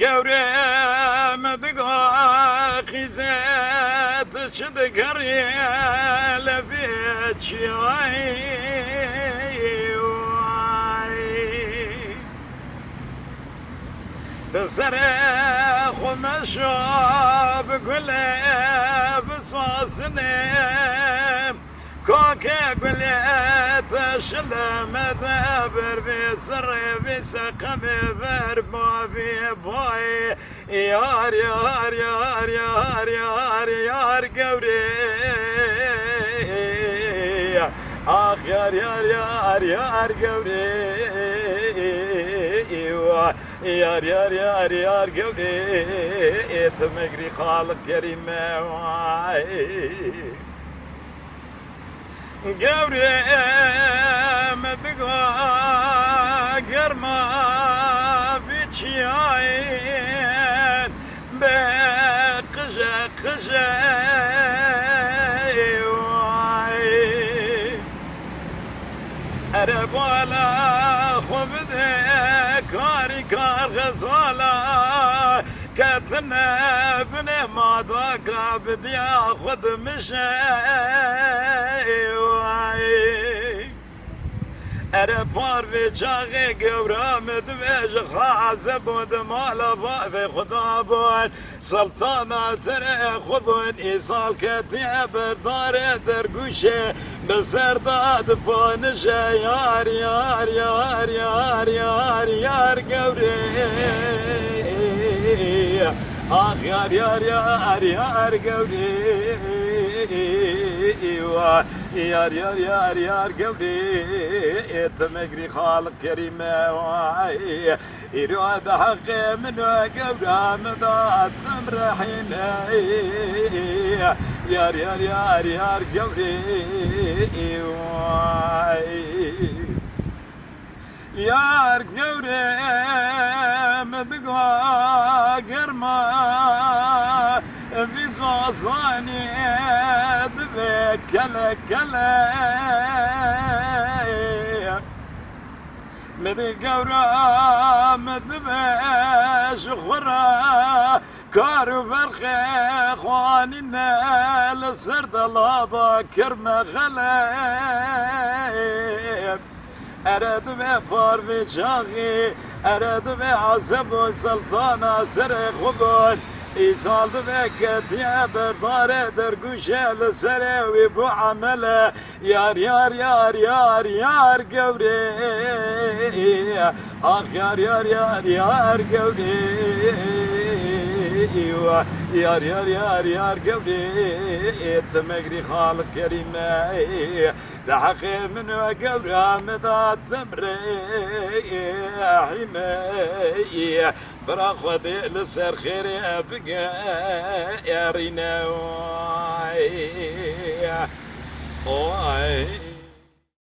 قوري مدقا خيزات شد قرية لفيت شياي تصرخ ومشوب قلب صاصنم كوكا قلت شلم ذابر في سر في سقم فربو في بوي يار يار يار يار يار يار قوري آخ يار يار يار يار قوري يار يار يار يار قوري تمقري خالق كريم قوري مدقا قرما في تشياين بقجا قجا أربالا خبذ كاري كار غزالا كثنا بن ماضاك بدي اخذ مشاي أربار في شاغي قورام دمج خازب ودمالا في خطابون سلطانة سرع خذون إيصال كتيب دار درقوشة بسرداد فونشة يار يار يار يار يار يار قوري آخ يار يار يار يار قوري يار يار يار يار قوري تمقري خالق كريم يراد حق من قورا مضات مرحين يار يار يار يار قوري يار قوري مدقا قرما في صوصاني دبك كلا كلا مدقا مدبش خرا كارو فرخي خوانينا لسرد لابا كرمة غلب أراد بفار في شاغي أراد بعزب وسلطانة سرق خبون إيصال بك ديابر دار درقوشة لسراوي بو عمله يار يار يار يار يار قوري آخ يار يار يار يار قوري يار يار يار يار قوري تمقري خالق كريم تحقي من قورا مضات ثمري حمي براخوتي لسر خيري أبقى يا رينا